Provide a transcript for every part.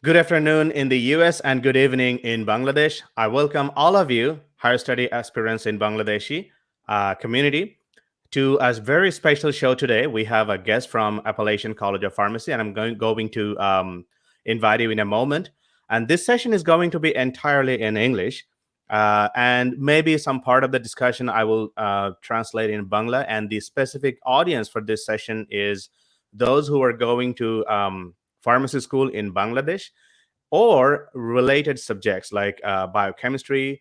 Good afternoon in the US and good evening in Bangladesh. I welcome all of you, higher study aspirants in Bangladeshi community, to a very special show today. We have a guest from Appalachian College of Pharmacy, and I'm going to invite you in a moment. And this session is going to be entirely in English. And maybe some part of the discussion I will translate in Bangla. And the specific audience for this session is those who are going to pharmacy school in Bangladesh or related subjects like biochemistry,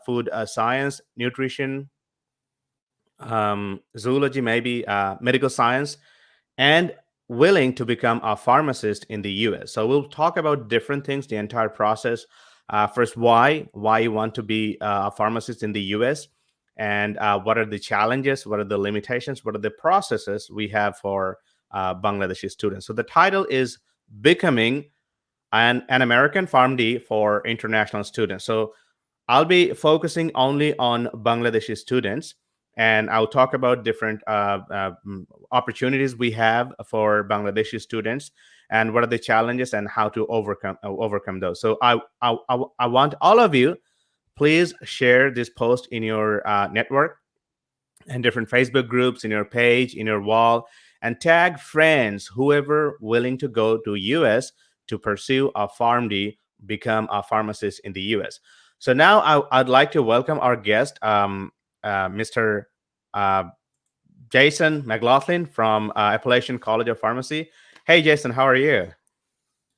food science, nutrition, zoology, maybe medical science, and willing to become a pharmacist in the US. So we'll talk about different things, the entire process. First, why you want to be a pharmacist in the US, and what are the challenges, what are the limitations, what are the processes we have for Bangladeshi students. So the title is Becoming an American Pharm.D for international students. So I'll be focusing only on Bangladeshi students, and I'll talk about different opportunities we have for Bangladeshi students, and what are the challenges and how to overcome those. So I want all of you, please share this post in your network and different Facebook groups, in your page, in your wall, and tag friends, whoever willing to go to US to pursue a PharmD, become a pharmacist in the US. So now I'd like to welcome our guest, Mr. Uh, Jason McGlothlin from Appalachian College of Pharmacy. Hey, Jason, how are you?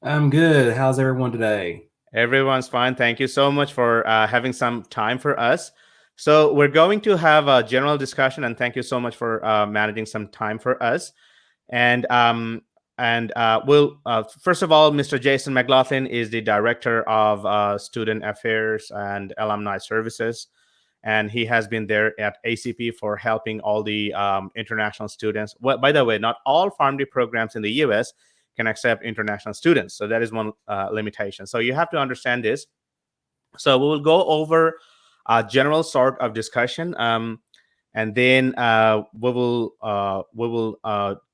I'm good. How's everyone today? Everyone's fine. Thank you so much for having some time for us. So we're going to have a general discussion, and thank you so much for managing some time for us. And we'll first of all, Mr. Jason McGlothlin is the director of student affairs and alumni services, and he has been there at ACP for helping all the international students. Well, by the way, not all PharmD programs in the US can accept international students, so that is one limitation. So you have to understand this. So we will go over a general sort of discussion. And then we will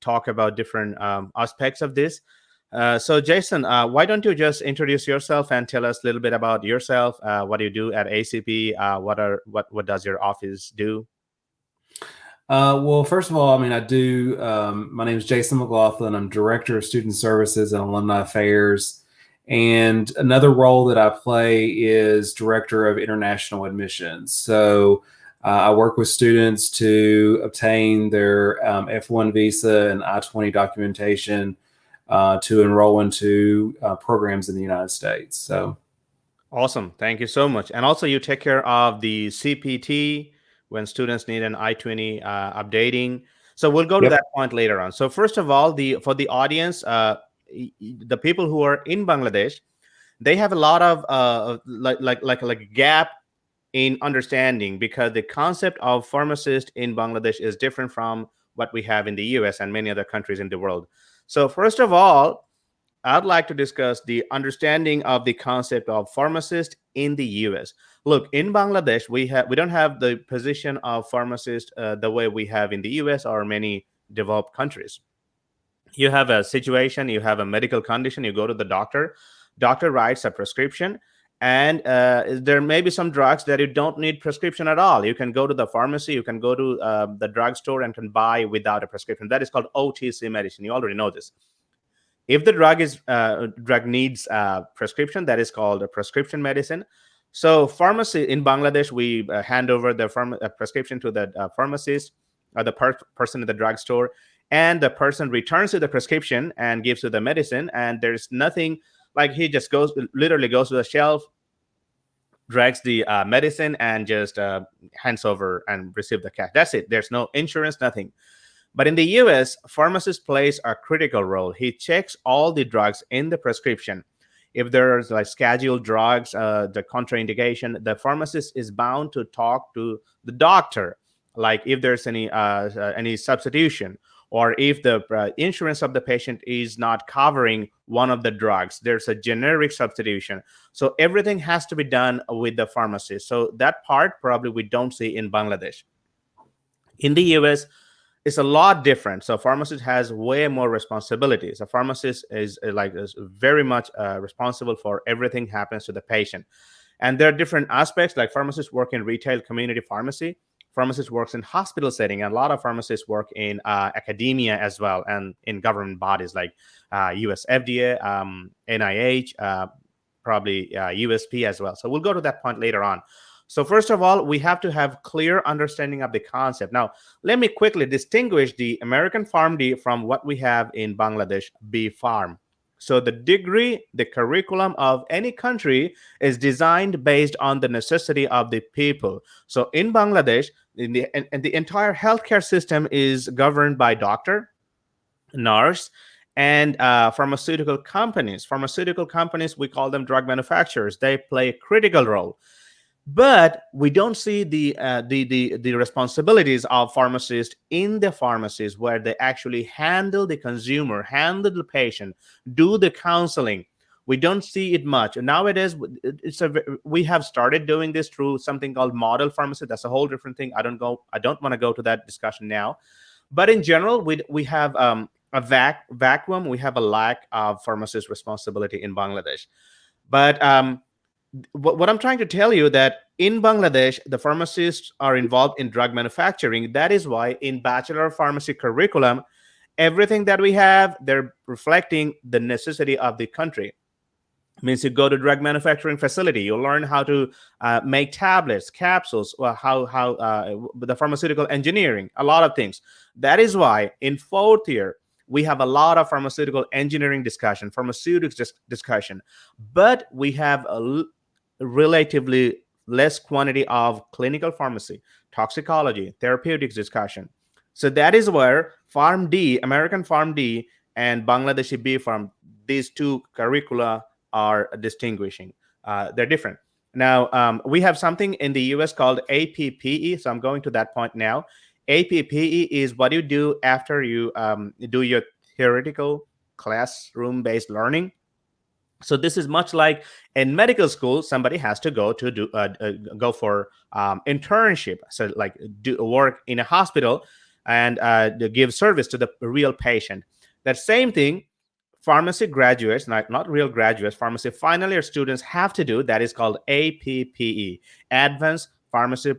talk about different aspects of this. So Jason, why don't you just introduce yourself and tell us a little bit about yourself? What do you do at ACP? What does your office do? Well, first of all, I do. My name is Jason McGlothlin. I'm Director of Student Services and Alumni Affairs. And another role that I play is Director of International Admissions. So I work with students to obtain their F1 visa and I-20 documentation to enroll into programs in the United States. So Awesome. Thank you so much. And also you take care of the CPT when students need an I-20 updating. So we'll go to Yep. that point later on. So first of all, for the audience, the people who are in Bangladesh, they have a lot of like a gap in understanding, because the concept of pharmacist in Bangladesh is different from what we have in the US and many other countries in the world. So first of all, I'd like to discuss the understanding of the concept of pharmacist in the US. Look, in Bangladesh, we don't have the position of pharmacist the way we have in the US or many developed countries. You have a situation, you have a medical condition, you go to the doctor writes a prescription, and there may be some drugs that you don't need prescription at all. You can go to the pharmacy, you can go to the drugstore and can buy without a prescription. That is called OTC medicine. You already know this. If the drug needs prescription, that is called a prescription medicine. So pharmacy in Bangladesh, we hand over the prescription to the pharmacist or the person at the drugstore, and the person returns to the prescription and gives you the medicine. And there's nothing, like, he just literally goes to the shelf, drags the medicine, and just hands over and receive the cash. That's it. There's no insurance, nothing. But in the US, pharmacist plays a critical role. He checks all the drugs in the prescription. If there's like scheduled drugs, the contraindication, the pharmacist is bound to talk to the doctor, like if there's any substitution, or if the insurance of the patient is not covering one of the drugs, there's a generic substitution. So everything has to be done with the pharmacist. So that part probably we don't see in Bangladesh. In the US, it's a lot different. So pharmacist has way more responsibilities. A pharmacist is very much responsible for everything happens to the patient. And there are different aspects, like pharmacists work in retail community pharmacy, pharmacists works in hospital setting, and a lot of pharmacists work in academia as well, and in government bodies like US FDA, NIH, probably USP as well. So we'll go to that point later on. So first of all, we have to have clear understanding of the concept. Now, let me quickly distinguish the American PharmD from what we have in Bangladesh, B Pharm. So the degree, the curriculum of any country is designed based on the necessity of the people. So in Bangladesh, and the entire healthcare system is governed by doctor, nurse, and pharmaceutical companies. Pharmaceutical companies, we call them drug manufacturers. They play a critical role, but we don't see the responsibilities of pharmacists in the pharmacies, where they actually handle the consumer, handle the patient, do the counseling. We don't see it much nowadays. We have started doing this through something called model pharmacy. That's a whole different thing. I don't want to go to that discussion now. But in general, we have a vacuum. We have a lack of pharmacist responsibility in Bangladesh. But what I'm trying to tell you, that in Bangladesh, the pharmacists are involved in drug manufacturing. That is why in Bachelor of Pharmacy curriculum, everything that we have, they're reflecting the necessity of the country. Means you go to drug manufacturing facility, you learn how to make tablets, capsules, or how the pharmaceutical engineering, a lot of things. That is why in fourth year we have a lot of pharmaceutical engineering discussion, pharmaceutics discussion, but we have relatively less quantity of clinical pharmacy, toxicology, therapeutics discussion. So that is where PharmD, American PharmD, and Bangladeshi B Pharm, these two curricula are distinguishing. They're different. Now, we have something in the US called APPE. So I'm going to that point now. APPE is what you do after you do your theoretical classroom-based learning. So this is much like in medical school, somebody has to go to go for internship. So like do work in a hospital and give service to the real patient. That same thing, pharmacy graduates, not real graduates, pharmacy final year students have to do. That is called APPE, Advanced Pharmacy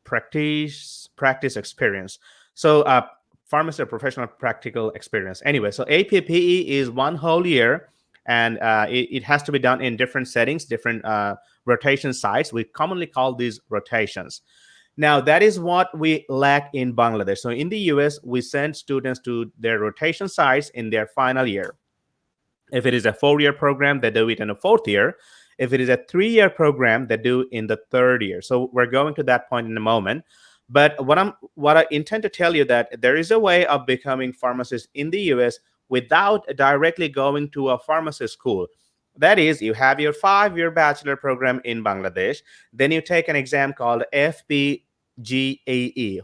Practice Experience. So pharmacy professional practical experience. Anyway, so APPE is 1 whole year, and it has to be done in different settings, different rotation sites. We commonly call these rotations. Now, that is what we lack in Bangladesh. So in the US, we send students to their rotation sites in their final year. If it is a 4-year program, they do it in a 4th year. If it is a 3-year program, they do in the 3rd year. So we're going to that point in a moment. But what I intend to tell you, that there is a way of becoming pharmacist in the US without directly going to a pharmacy school. That is, you have your 5-year bachelor program in Bangladesh. Then you take an exam called FPGAE,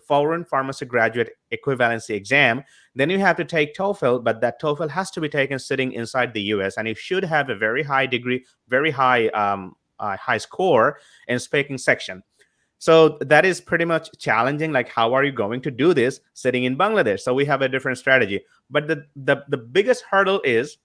Foreign Pharmacy Graduate Equivalency Exam. Then you have to take TOEFL, but that TOEFL has to be taken sitting inside the US, and you should have a very high degree, very high high score in speaking section. So that is pretty much challenging. Like, how are you going to do this sitting in Bangladesh? So we have a different strategy. But the biggest hurdle is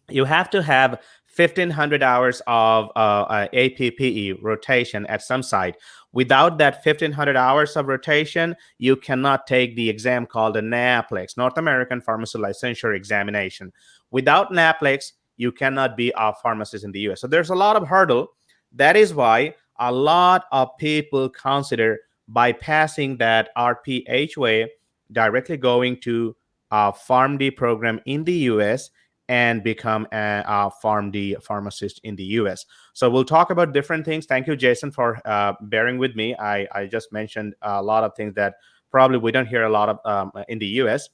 you have to have 1,500 hours of APPE rotation at some site. Without that 1,500 hours of rotation, you cannot take the exam called the NAPLEX, North American Pharmacy Licensure Examination. Without NAPLEX, you cannot be a pharmacist in the US. So there's a lot of hurdle. That is why a lot of people consider bypassing that RPH way, directly going to a PharmD program in the US and become a PharmD pharmacist in the US. So we'll talk about different things. Thank you, Jason, for bearing with me. I just mentioned a lot of things that probably we don't hear a lot of in the US.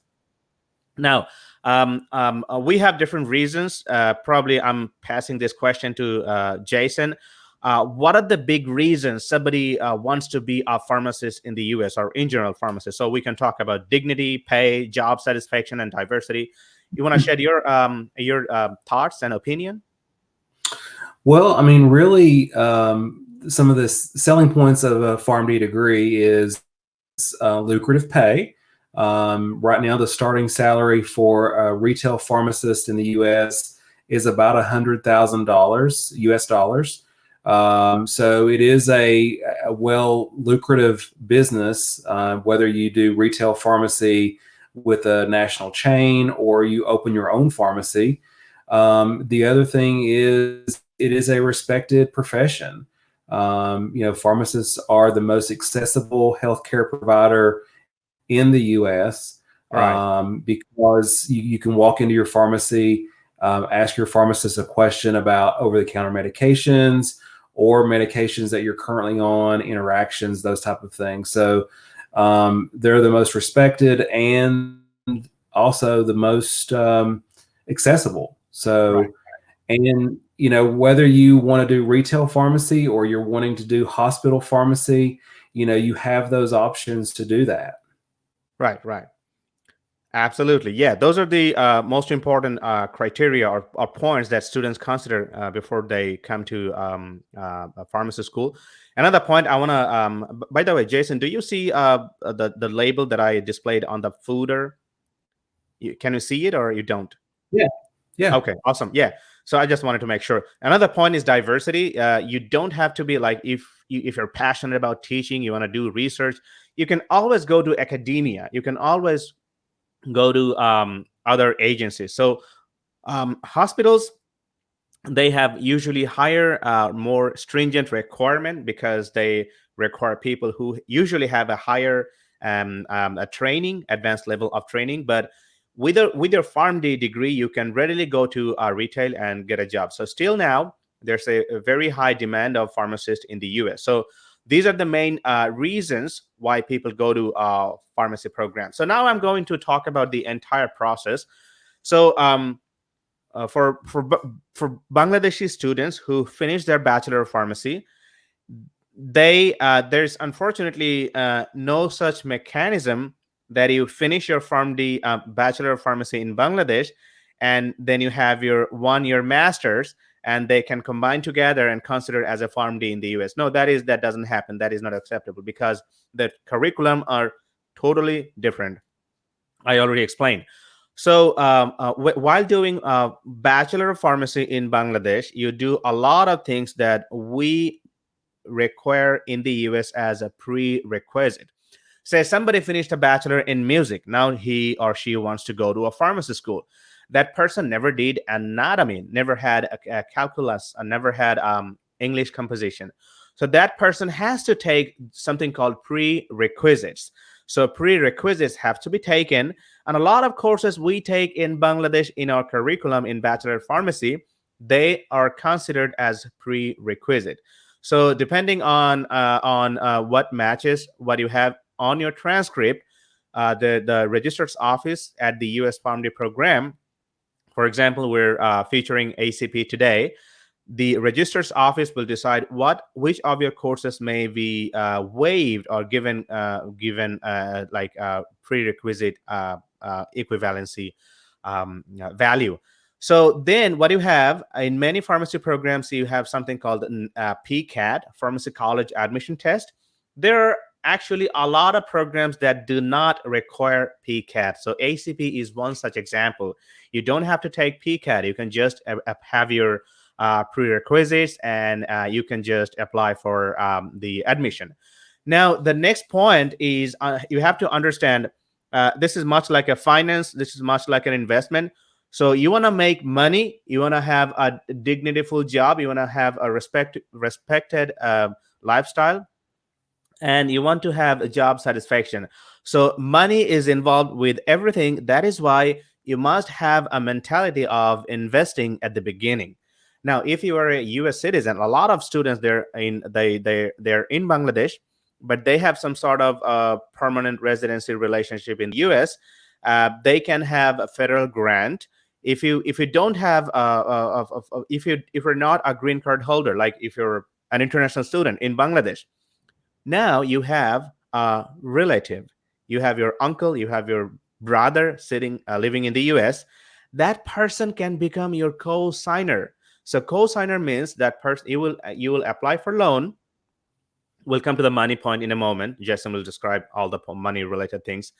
Now, we have different reasons. Probably I'm passing this question to Jason. What are the big reasons somebody wants to be a pharmacist in the US, or in general pharmacist? So we can talk about dignity, pay, job satisfaction, and diversity. You want to shed your thoughts and opinion? Well, I mean, really, some of the selling points of a PharmD degree is lucrative pay. Right now, the starting salary for a retail pharmacist in the U.S. is about $100,000 U.S. dollars. So it is a well lucrative business, whether you do retail pharmacy with a national chain or you open your own pharmacy. The other thing is it is a respected profession. Pharmacists are the most accessible healthcare provider in the U.S. Right. Because you can walk into your pharmacy, ask your pharmacist a question about over-the-counter medications or medications that you're currently on, interactions, those type of things. So they're the most respected and also the most accessible. So, Right. and whether you want to do retail pharmacy or you're wanting to do hospital pharmacy, you have those options to do that. Right. Right. Absolutely. Yeah. Those are the most important criteria or points that students consider before they come to a pharmacy school. Another point I want to, by the way, Jason, do you see the label that I displayed on the fooder? Can you see it or you don't? Yeah. Yeah. Okay, awesome. Yeah. So I just wanted to make sure. Another point is diversity. You don't have to be like if you're passionate about teaching, you want to do research, you can always go to academia. You can always go to other agencies. So hospitals, they have usually higher, more stringent requirement because they require people who usually have a higher a training, advanced level of training. But with your PharmD degree, you can readily go to retail and get a job. So still now, there's a very high demand of pharmacists in the US. So these are the main reasons why people go to pharmacy programs. So now I'm going to talk about the entire process. So for Bangladeshi students who finish their Bachelor of Pharmacy, there's unfortunately no such mechanism that you finish your PharmD Bachelor of Pharmacy in Bangladesh, and then you have your 1 year master's, and they can combine together and consider as a PharmD in the US. No, that doesn't happen. That is not acceptable because the curriculum are totally different. I already explained. So while doing Bachelor of Pharmacy in Bangladesh, you do a lot of things that we require in the US as a prerequisite. Say somebody finished a bachelor in music. Now he or she wants to go to a pharmacy school. That person never did anatomy, never had a calculus, never had English composition. So that person has to take something called prerequisites. So prerequisites have to be taken. And a lot of courses we take in Bangladesh in our curriculum in Bachelor of Pharmacy, they are considered as prerequisite. So depending on what matches what you have on your transcript, the registrar's office at the US PharmD program, for example, we're featuring ACP today. The registrar's office will decide which of your courses may be waived or given like prerequisite equivalency value. So then what you have in many pharmacy programs, you have something called PCAT, Pharmacy College Admission Test. There are actually a lot of programs that do not require PCAT. So ACP is one such example. You don't have to take PCAT. You can just have your prerequisites and you can just apply for the admission. Now, the next point is you have to understand this is much like a finance. This is much like an investment. So you want to make money. You want to have a dignityful job. You want to have a respected lifestyle. And you want to have a job satisfaction. So money is involved with everything. That is why you must have a mentality of investing at the beginning. Now, if you are a U.S. citizen, a lot of students they're in Bangladesh, but they have some sort of permanent residency relationship in the U.S. They can have a federal grant. If you don't have if you're not a green card holder, like if you're an international student in Bangladesh, now you have a relative, you have your uncle, you have your brother sitting living in the US. That person can become your co-signer. So co-signer means that person you will apply for loan. We'll come to the money point in a moment. Jason will describe all the money related things.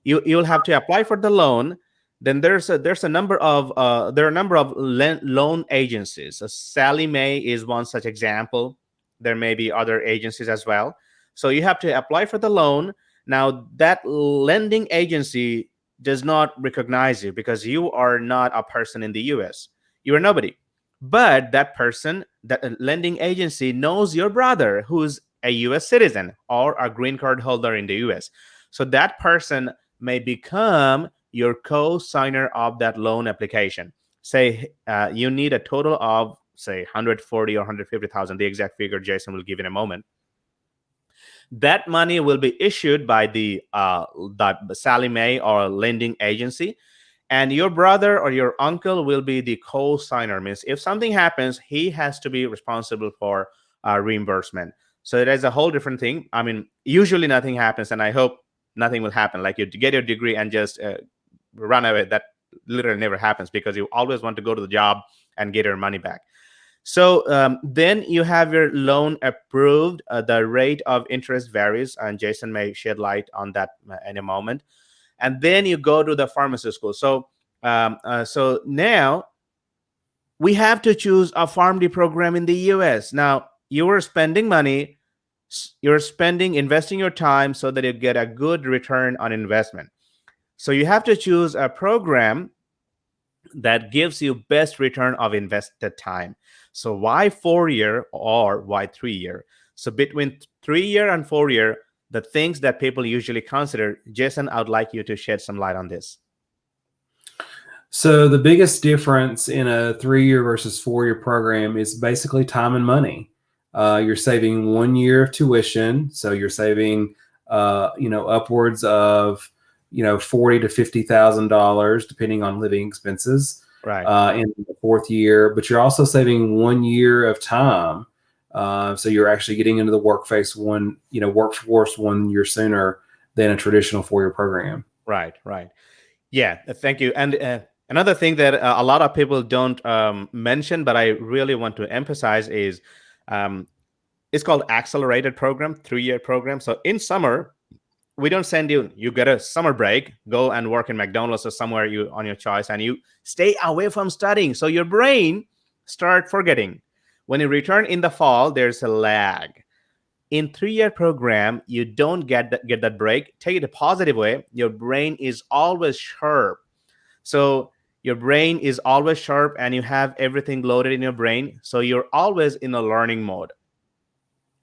you'll have to apply for the loan. Then there's a number of there are a number of loan agencies. Sally Mae is one such example. There may be other agencies as well. So you have to apply for the loan. Now that lending agency does not recognize you because you are not a person in the US. You are nobody. But that person, that lending agency knows your brother who's a US citizen or a green card holder in the US. So that person may become your co-signer of that loan application. Say you need a total of say 140 or 150,000, the exact figure Jason will give in a moment. That money will be issued by the Sally Mae or lending agency, and your brother or your uncle will be the co-signer. Means if something happens, he has to be responsible for reimbursement. So it is a whole different thing. I mean, usually nothing happens, and I hope nothing will happen. Like you get your degree and just run away. That literally never happens because you always want to go to the job and get your money back. So then you have your loan approved. The rate of interest varies, and Jason may shed light on that in a moment. And then you go to the pharmacy school. So so now we have to choose a Pharm.D program in the US. Now you are spending money, investing your time so that you get a good return on investment. So you have to choose a program that gives you best return of invested time. So why 4-year or why 3-year? So between 3-year and 4-year, the things that people usually consider. Jason, I would like you to shed some light on this. So the biggest difference in a 3-year versus 4-year program is basically time and money. You're saving 1 year of tuition, so you're saving, upwards of, $40,000 to $50,000 depending on living expenses. Right. In the 4th year, but you're also saving 1 year of time. So you're actually getting into the workforce 1 year sooner than a traditional 4-year program. Right. Yeah. Thank you. And another thing that a lot of people don't mention, but I really want to emphasize is it's called accelerated program, 3-year program. So in summer, we don't send you get a summer break, go and work in McDonald's or somewhere you on your choice, and you stay away from studying. So your brain start forgetting. When you return in the fall, there's a lag. In 3-year program, you don't get that break. Take it a positive way. Your brain is always sharp. So your brain is always sharp and you have everything loaded in your brain. So you're always in a learning mode.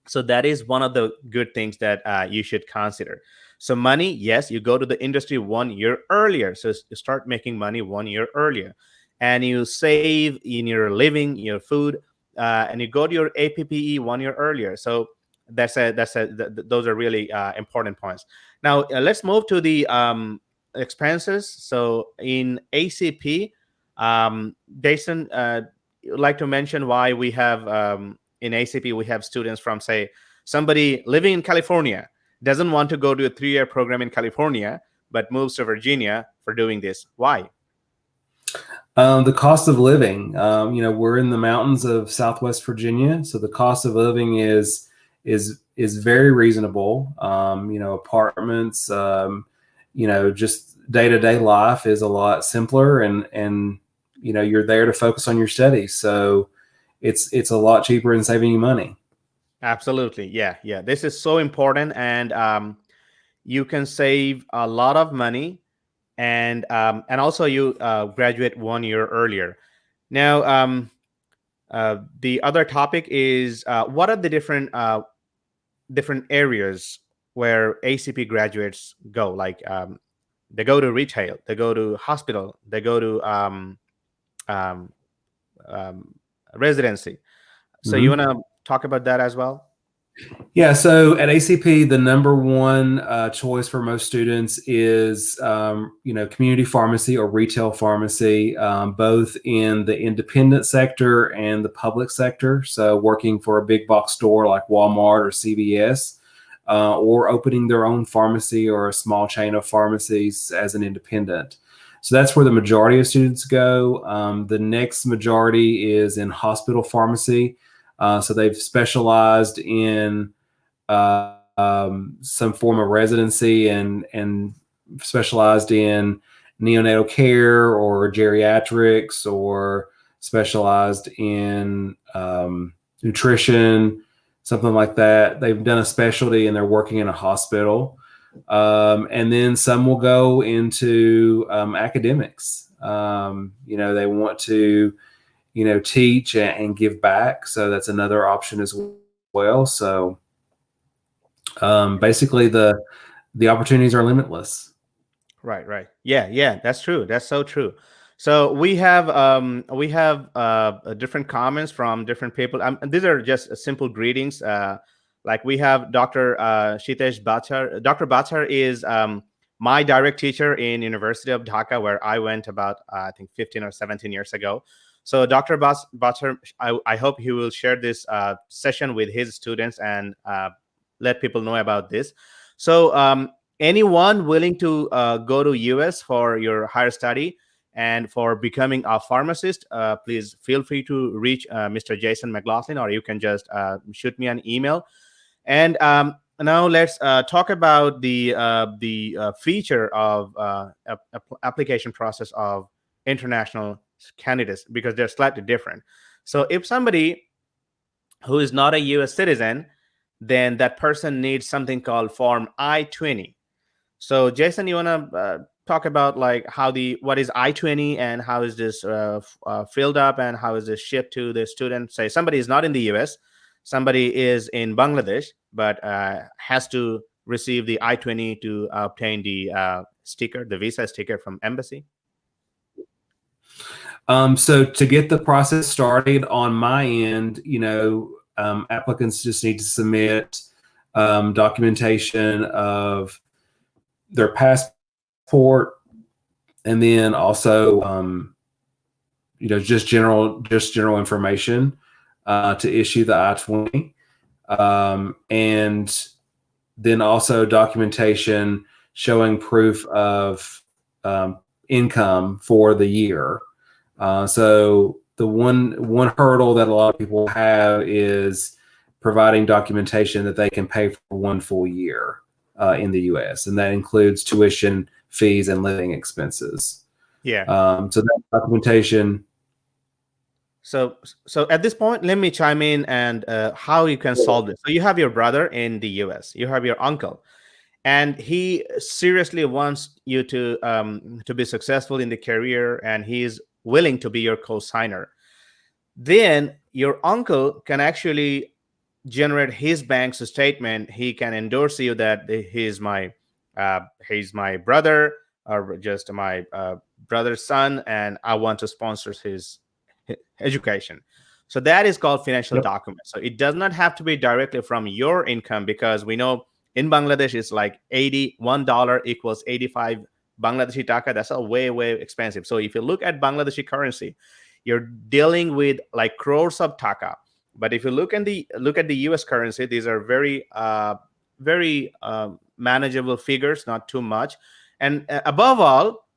So that is one of the good things that you should consider. So money, yes, you go to the industry 1 year earlier. So you start making money 1 year earlier. And you save in your living, your food, and you go to your APPE 1 year earlier. So those are really important points. Now, let's move to the expenses. So in ACP, Jason, you'd like to mention why we have in ACP, we have students from, say, somebody living in California doesn't want to go to a 3-year program in California, but moves to Virginia for doing this. Why? The cost of living. We're in the mountains of Southwest Virginia, so the cost of living is very reasonable. Apartments. Just day-to-day life is a lot simpler, and you're there to focus on your studies. So it's a lot cheaper and saving you money. Absolutely. Yeah. This is so important. And you can save a lot of money. And also you graduate 1 year earlier. Now, the other topic is what are the different areas where ACP graduates go? Like they go to retail, they go to hospital, they go to residency. So you want to talk about that as well? Yeah, so at ACP, the number one choice for most students is, community pharmacy or retail pharmacy, both in the independent sector and the public sector. So working for a big box store like Walmart or CVS, or opening their own pharmacy or a small chain of pharmacies as an independent. So that's where the majority of students go. The next majority is in hospital pharmacy. So they've specialized in some form of residency and specialized in neonatal care or geriatrics, or specialized in nutrition, something like that. They've done a specialty and they're working in a hospital. And then some will go into academics. They want to, teach and give back. So that's another option as well. So basically the opportunities are limitless. Right. Yeah, that's true. That's so true. So we have different comments from different people. And these are just simple greetings. Like we have Dr. Shitesh Bachar. Dr. Bachar is my direct teacher in University of Dhaka, where I went about I think 15 or 17 years ago. So Dr. Bachar, I hope he will share this session with his students and let people know about this. So anyone willing to go to US for your higher study and for becoming a pharmacist, please feel free to reach Mr. Jason McGlothlin, or you can just shoot me an email. And now let's talk about the feature of application process of international candidates, because they're slightly different. So if somebody who is not a US citizen, then that person needs something called Form I-20. So Jason, you want to talk about like what is I-20 and how is this filled up and how is this shipped to the student? Say somebody is not in the US, somebody is in Bangladesh, but has to receive the I-20 to obtain the sticker, the visa sticker from embassy. So to get the process started on my end, applicants just need to submit documentation of their passport, and then also just general information to issue the I-20, and then also documentation showing proof of income for the year. So the one hurdle that a lot of people have is providing documentation that they can pay for one full year in the U.S., and that includes tuition, fees, and living expenses. Yeah. So that documentation. So at this point, let me chime in and how you can solve this. So you have your brother in the U.S., you have your uncle, and he seriously wants you to be successful in the career, and he is willing to be your co-signer. Then your uncle can actually generate his bank's statement. He can endorse you that he's my brother, or just my brother's son, and I want to sponsor his education. So that is called financial document. So it does not have to be directly from your income, because we know in Bangladesh it's like $81 equals 85 Bangladeshi taka. That's a way expensive. So if you look at Bangladeshi currency, you're dealing with like crores of taka. But if you look at the US currency, these are very manageable figures, not too much. And above all,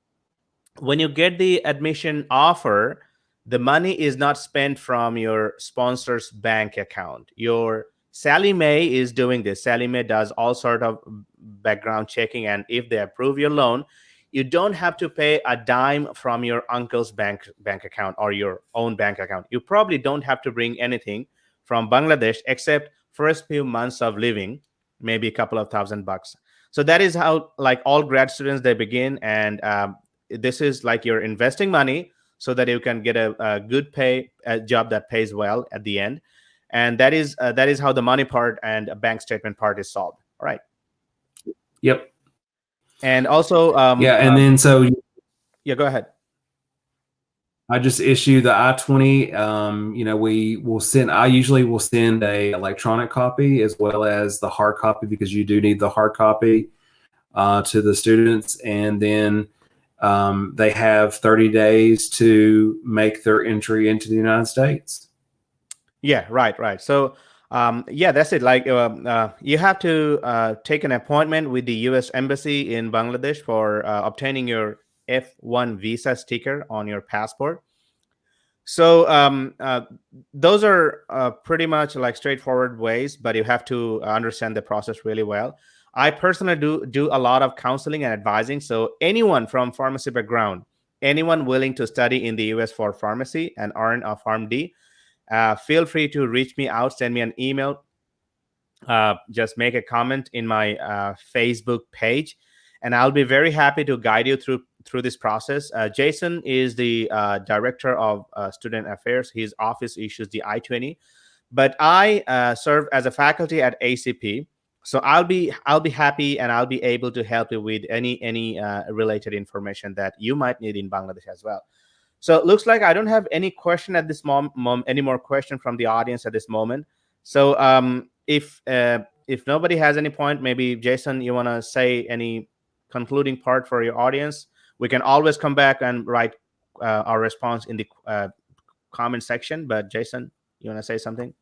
when you get the admission offer, the money is not spent from your sponsor's bank account. Your Sally Mae is doing this. Sally Mae does all sort of background checking, and if they approve your loan, you don't have to pay a dime from your uncle's bank account or your own bank account. You probably don't have to bring anything from Bangladesh except first few months of living, maybe a couple of $1,000. So that is how, like all grad students, they begin, and this is like you're investing money so that you can get a good a job that pays well at the end. And that is how the money part and a bank statement part is solved. All right. Yep. And also, and then yeah, go ahead. I just issue the I-20. I usually will send a electronic copy as well as the hard copy, because you do need the hard copy to the students. And then they have 30 days to make their entry into the United States. Yeah, right. So, that's it. Like, you have to take an appointment with the U.S. Embassy in Bangladesh for obtaining your F1 visa sticker on your passport. So, those are pretty much like straightforward ways, but you have to understand the process really well. I personally do a lot of counseling and advising. So anyone from pharmacy background, anyone willing to study in the US for pharmacy and earn a PharmD, feel free to reach me out, send me an email, just make a comment in my Facebook page, and I'll be very happy to guide you through this process. Jason is the director of student affairs. His office issues the I-20, but I serve as a faculty at ACP. So I'll be happy, and I'll be able to help you with any related information that you might need in Bangladesh as well. So it looks like I don't have any question at this any more question from the audience at this moment. So if nobody has any point, maybe Jason, you want to say any concluding part for your audience? We can always come back and write our response in the comment section. But Jason, you want to say something?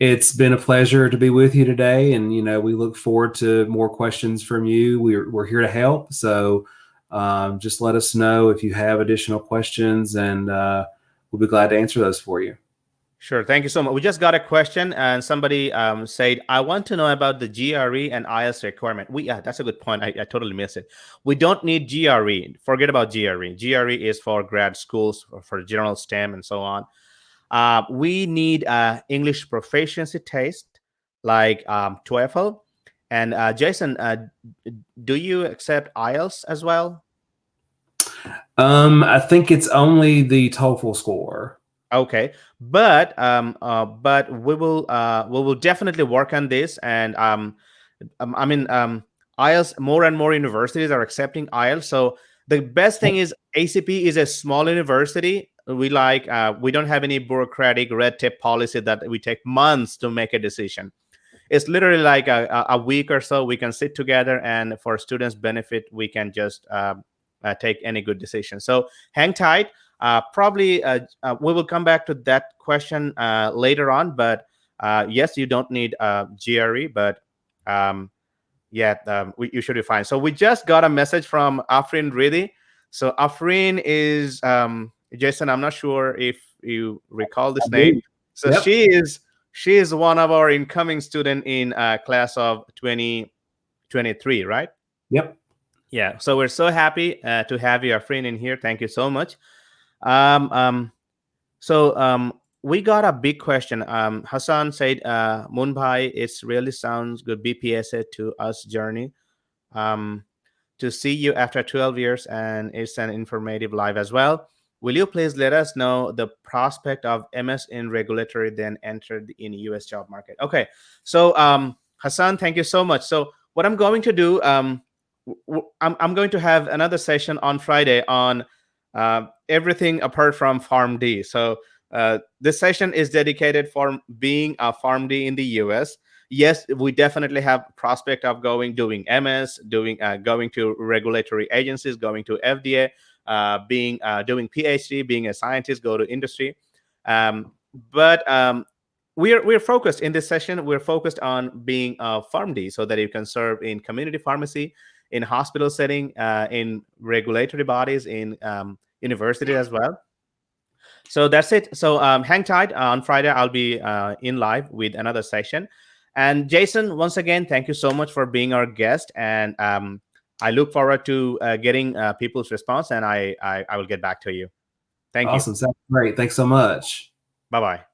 It's been a pleasure to be with you today, and we look forward to more questions from you. We're here to help, so just let us know if you have additional questions, and we'll be glad to answer those for you. Sure. Thank you so much. We just got a question, and somebody said, I want to know about the GRE and IELTS requirement. Yeah, that's a good point. I totally missed it. We don't need GRE. Forget about GRE. GRE is for grad schools, or for general STEM and so on. We need English proficiency test like TOEFL. And Jason, do you accept IELTS as well? I think it's only the TOEFL score. Okay, but we will definitely work on this. And I mean, IELTS, more and more universities are accepting IELTS. So the best thing is ACP is a small university. We don't have any bureaucratic red tape policy that we take months to make a decision. It's literally like a week or so. We can sit together, and for students' benefit, we can just take any good decision. So hang tight. Probably we will come back to that question later on. But yes, you don't need GRE, but you should be fine. So we just got a message from Afrin Ridi. So Afrin is Jason. I'm not sure if you recall this name. So Yep. she is one of our incoming student in class of 2023, right? Yep. Yeah. So we're so happy to have you, Afrin, in here. Thank you so much. So we got a big question. Hassan said, Moonbhai, it really sounds good. BPSA to us journey. To see you after 12 years, and it's an informative live as well. Will you please let us know the prospect of MS in regulatory, then entered in US job market? Okay. So Hassan, thank you so much. So what I'm going to do, I'm going to have another session on Friday on everything apart from PharmD. So this session is dedicated for being a PharmD in the US. Yes, we definitely have prospect of doing MS, going to regulatory agencies, going to FDA, doing PhD, being a scientist, go to industry. But we're focused in this session. We're focused on being a PharmD, so that you can serve in community pharmacy, in hospital setting, in regulatory bodies, in university as well. So that's it. So hang tight. On Friday, I'll be in live with another session. And Jason, once again, thank you so much for being our guest. And I look forward to getting people's response, and I will get back to you. Thank you. Awesome. Sounds great. Thanks so much. Bye-bye.